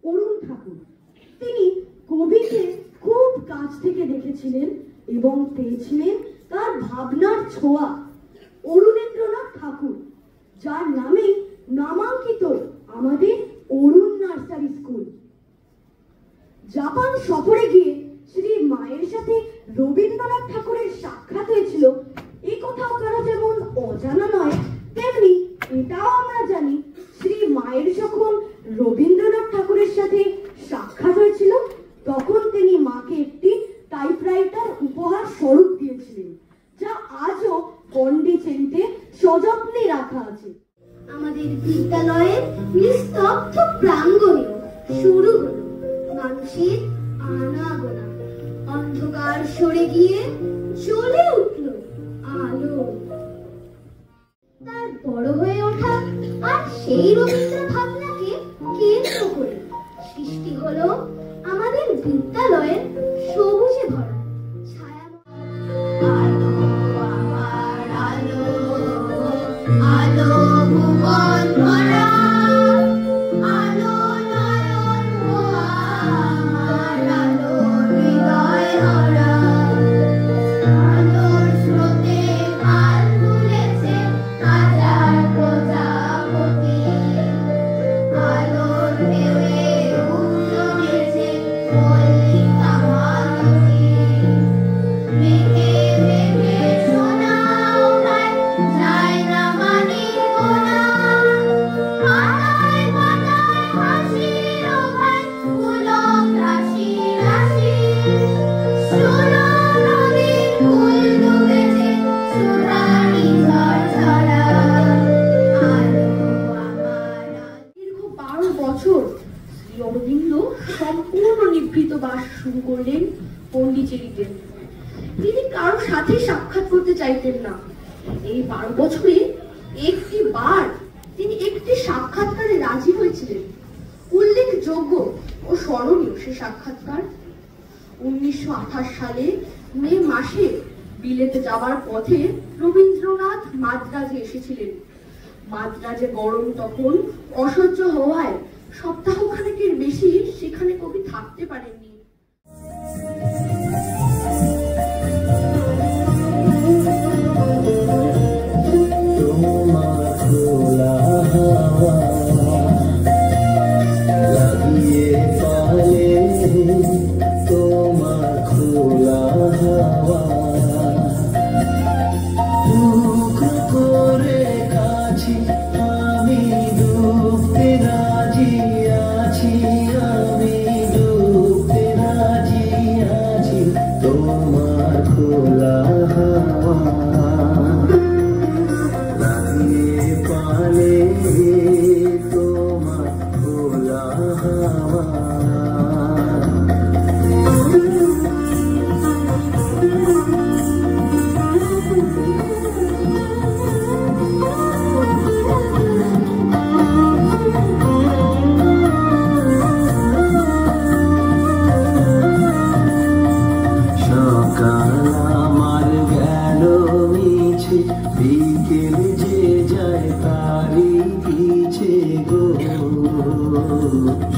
অরুণ ঠাকুর। তিনি কবিকে খুব কাছ থেকে দেখেছিলেন এবং পেয়েছিলেন তার ভাবনার ছোঁয়া। অরুণেন্দ্রনাথ ঠাকুর, যার নামে নামাঙ্কিত আমাদের অরুণ নার্সারি স্কুল। জাপান সফরে গিয়ে শ্রী মায়ের সাথে রবীন্দ্রনাথ ঠাকুরের সাক্ষাৎ হয়েছিল, এই কথাও কারো যেমন অজানা নয়, তেমনি এটাও আমরা জানি শ্রী মায়ের যখন রবীন্দ্রনাথ ঠাকুরের সাথে সাক্ষাৎ হয়েছিল তখন তিনি মাকে একটি টাইপরাইটার উপহার স্বরূপ দিয়েছিলেন, যা আজও পন্ডিচেরিতে সযত্নে রাখা আছে। আমাদের বিদ্যালয়ের নিস্তব্ধ প্রাঙ্গণে শুরু হলো মানুষের আনাগোনা। অন্ধকার সরে গিয়ে জ্বলে উঠল আলো। তার বড় হয়ে ওঠা আর সেই রবীন্দ্র ভাবনাকে কেন্দ্র করে সৃষ্টি হলো আমাদের বিদ্যালয়ের সবুজে ভরা ছায়া। আলো আমার আলো, আলো ভুবন ভরা, আলো নয়ন আমার, আলো হৃদয় ভরা। আলোর স্রোতে কাল ভুলেছে হাজার প্রজাপতি, আলোর ঢেউয়ে জমেছে মল্লিকা মালতী। মেঘে মেঘে শোনাও ভাই যায় না মানিক গোনা, পাতায় পাতায় হাসির ভাই পুলক রাশি রাশি। শোনো নদীর ফুল ডুবেছে সুধারি ঝরঝরা, আলো আমার। দীর্ঘ 12 বছর শ্রী অরবিন্দ সম্পূর্ণ নিভৃত বাস শুরু করলেন পন্ডিচেরিতে। তিনি কারোর সাথে সাক্ষাৎ করতে চাইতেন না। এই 12 বছরে একটি বার তিনি একটি সাক্ষাৎকারে রাজি হয়েছিলেন। উল্লেখযোগ্য ও স্মরণীয় সে সাক্ষাৎকার 1928 সালে মে মাসে বিলেতে যাবার পথে রবীন্দ্রনাথ মাদ্রাজে এসেছিলেন। মাদ্রাজে গরম তখন অসহ্য হওয়ায় সপ্তাহখানেকের বেশি সেখানে কবি থাকতে পারেননি।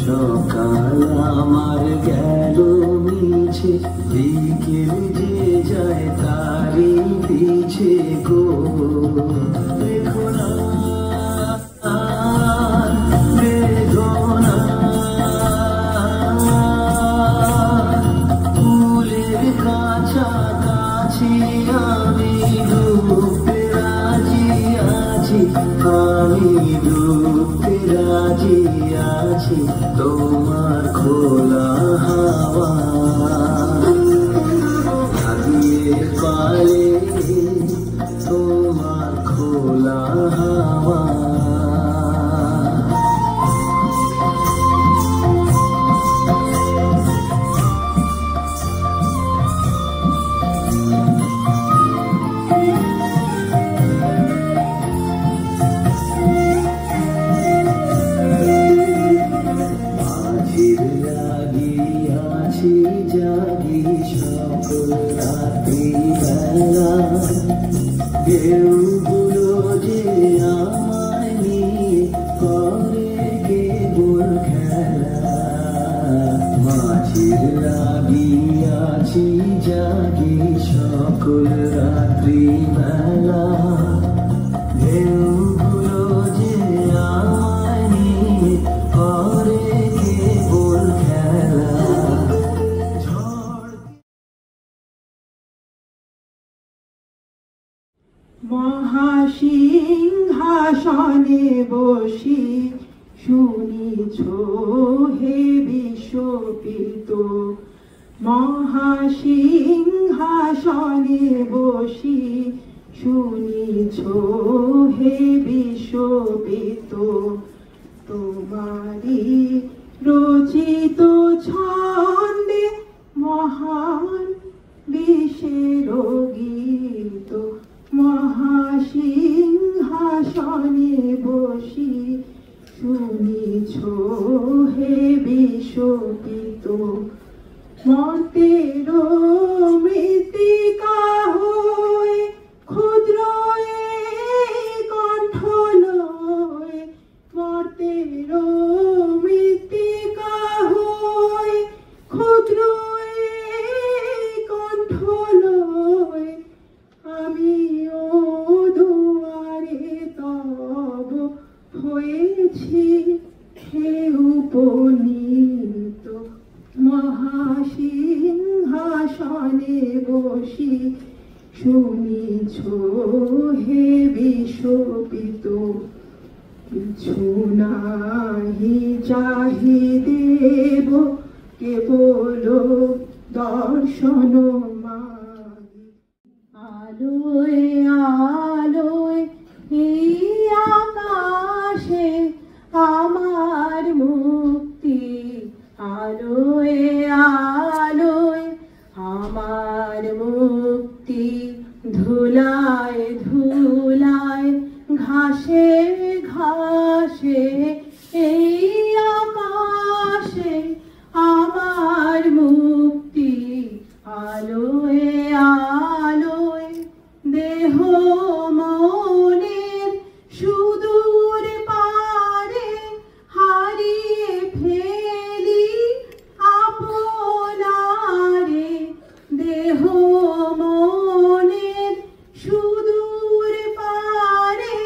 সকাল আমার গেল মিছে, বিকেল যে যায় তারি পিছে গো। দেখো না বেদনা ফুলের কাছাকাছি আমি ডুবতে রাজি আছি, আমি ডুবতে রাজি আছি তোমার খোলা হাওয়া ভাগিয়ে পালে তোমার খোলা হাওয়া। জাগি সকল রাত্রি বেলা, ঢেউগুলো যে আমায় নিয়ে করে কেবল খেলা। মহাসিংহাসনে বসি শুনিছ হে বিশ্বপিত, মহাসিংহাসনে বসি শুনিছ হে বিশ্বপিত, তোমারি রচিত ছন্দে মহান বিশ্বের গীত, মহাসিংহাসনে বসি শুনিছ হে বিশ্বপিত, মর্তের মৃত্তিকা হয়ে ক্ষুদ্র কণ্ঠ লয়ে, মর্তের মৃত্তিকা হয়ে ক্ষুদ্র কণ্ঠ লয়ে, আমিও দুয়ারে তব হয়েছি হে উপনীত, মহাসিংহাসনে বসি শুনিছ হে বিশ্বপিত, কিছু নাহি চাহি দেব কেবল দর্শন মাগি, আলোয় আলোয় এই আকাশে আমার মুক্তি, আলোয় আলোয় আমার মুক্তি, ধুলায় ধুলায় ঘাসে ঘাসে এই আকাশে আমার মুক্তি, আলোয় আলোয় দেহ মনের সুদূর পারে হারিয়ে ফেলি আপনারে, দেহ মনের সুদূর পারে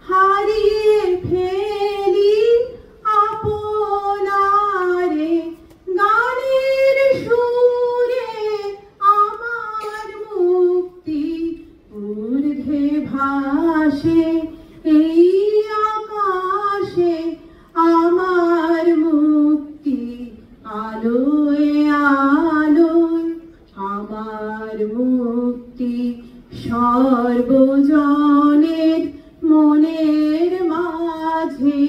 হারিয়ে ফেলি আপনারে, গানের সুরে আমার মুক্তি, ঊর্ধ্বে ভাসে এই আকাশে আমার মুক্তি, আলোয় আলোয় আমার মুক্তি, সর্বজনের মনের মাঝে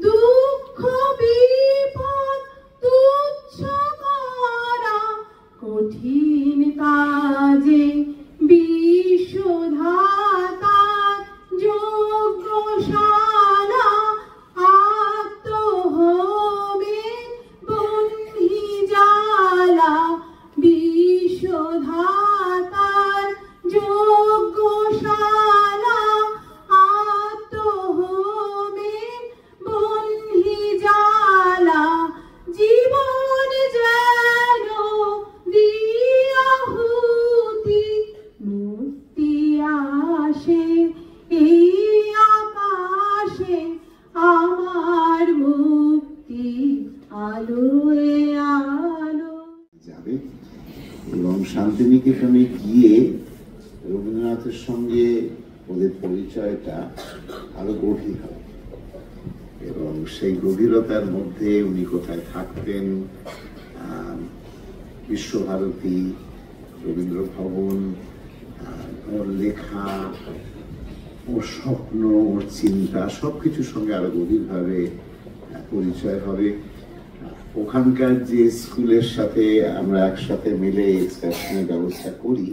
দুঃখ বিপদ তুচ্ছ করা কঠিন কাজে বিশ্বধাতার যজ্ঞশালা, আত্মহোমে বহ্নি জ্বালা, বিশ্বধাতার যজ্ঞশালা, আত্মহোমে বহ্নি জ্বালা, জীবন যেন দিয়াহুতি, মুক্তি আসে এই আকাশে আমার মুক্তি, আলোয় আলো যাবে। এবং শান্তিনিকেতনে গিয়ে রবীন্দ্রনাথের সঙ্গে ওদের পরিচয়টা আরো গভীর হবে, এবং সেই গভীরতার মধ্যে উনি কোথায় থাকতেন, বিশ্বভারতী, রবীন্দ্র ভবন, ওর লেখা, ওর স্বপ্ন, ওর চিন্তা, সবকিছুর সঙ্গে আরো গভীরভাবে পরিচয় হবে। ওখানকার যে স্কুলের সাথে আমরা একসাথে মিলে এক্সকারশনের ব্যবস্থা করি,